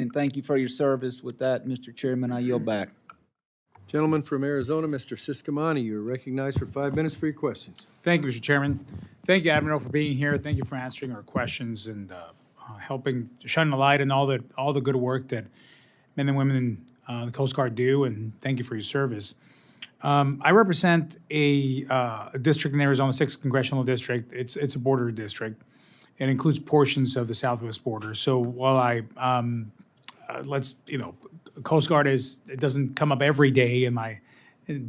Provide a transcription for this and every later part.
And thank you for your service. With that, Mr. Chairman, I yield back. Gentleman from Arizona, Mr. Ciscomani, you're recognized for 5 minutes for your questions. Thank you, Mr. Chairman. Thank you, Admiral, for being here. Thank you for answering our questions and helping shine a light on all the good work that men and women in the Coast Guard do. And thank you for your service. I represent a district in Arizona, 6th congressional district. It's a border district. It includes portions of the southwest border. So while Coast Guard it doesn't come up every day in my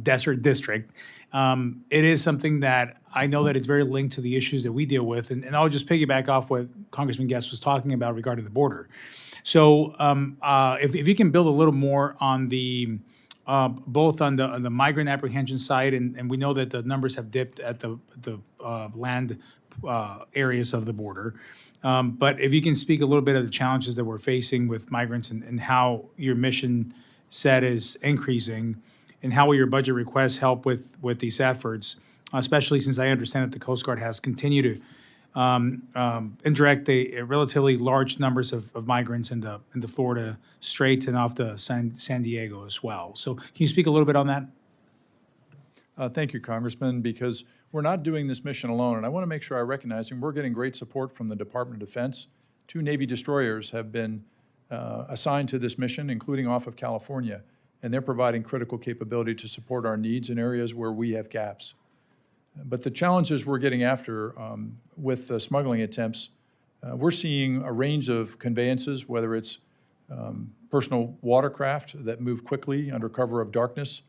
desert district. It is something that I know that it's very linked to the issues that we deal with. And I'll just piggyback off what Congressman Guest was talking about regarding the border. So if you can build a little more on the both on the migrant apprehension side, and we know that the numbers have dipped at the land areas of the border. But if you can speak a little bit of the challenges that we're facing with migrants and how your mission set is increasing, and how will your budget requests help with these efforts, especially since I understand that the Coast Guard has continued to indirect a relatively large numbers of migrants in the Florida Straits and off the San Diego as well. So can you speak a little bit on that? Thank you, Congressman, because we're not doing this mission alone, and I want to make sure I recognize, and we're getting great support from the Department of Defense. 2 Navy destroyers have been assigned to this mission, including off of California, and they're providing critical capability to support our needs in areas where we have gaps. But the challenges we're getting after with the smuggling attempts, we're seeing a range of conveyances, whether it's personal watercraft that move quickly under cover of darkness,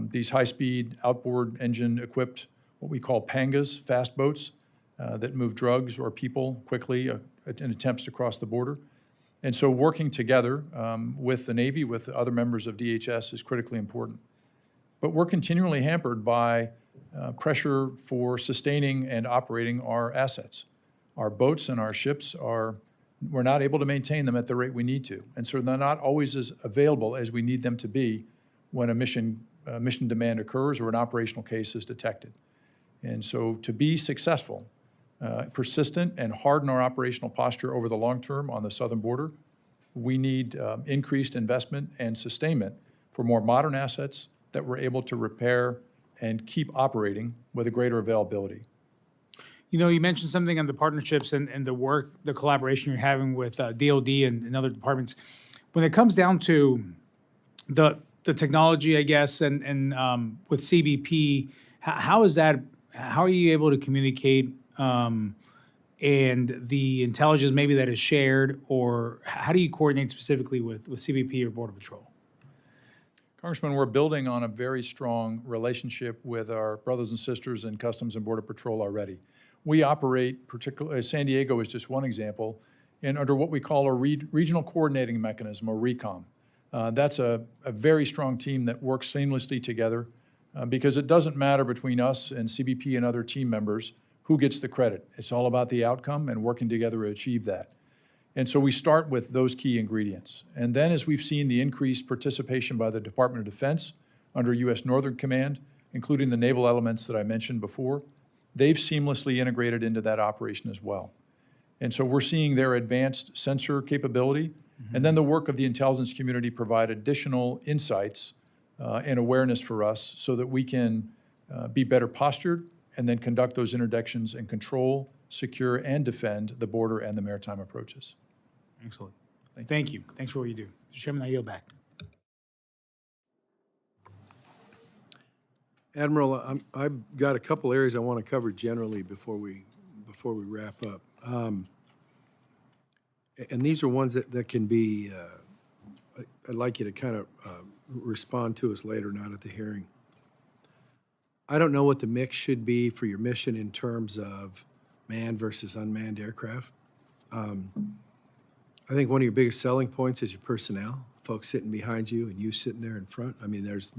these high-speed outboard engine-equipped, what we call pangas, fast boats, that move drugs or people quickly in attempts to cross the border. And so working together with the Navy, with the other members of DHS is critically important. But we're continually hampered by pressure for sustaining and operating our assets. Our boats and our ships we're not able to maintain them at the rate we need to. And so they're not always as available as we need them to be when a mission demand occurs or an operational case is detected. And so to be successful, persistent and harden our operational posture over the long term on the southern border, we need increased investment and sustainment for more modern assets that we're able to repair and keep operating with a greater availability. You know, you mentioned something on the partnerships and the work, the collaboration you're having with DOD and other departments. When it comes down to the technology, I guess, and with CBP, how are you able to communicate and the intelligence maybe that is shared, or how do you coordinate specifically with CBP or Border Patrol? Congressman, we're building on a very strong relationship with our brothers and sisters in Customs and Border Patrol already. We operate, particularly, San Diego is just one example, under what we call a regional coordinating mechanism, or RECOM. That's a very strong team that works seamlessly together because it doesn't matter between us and CBP and other team members who gets the credit. It's all about the outcome and working together to achieve that. And so we start with those key ingredients. And then as we've seen the increased participation by the Department of Defense under U.S. Northern Command, including the naval elements that I mentioned before, they've seamlessly integrated into that operation as well. And so we're seeing their advanced sensor capability, and then the work of the intelligence community provide additional insights and awareness for us so that we can be better postured and then conduct those interdictions and control, secure, and defend the border and the maritime approaches. Excellent. Thank you. Thanks for what you do. Mr. Chairman, I yield back. Admiral, I've got a couple areas I want to cover generally before we wrap up. And these are ones that can be, I'd like you to kind of respond to us later, not at the hearing. I don't know what the mix should be for your mission in terms of manned versus unmanned aircraft. I think one of your biggest selling points is your personnel, folks sitting behind you and you sitting there in front. I mean, there's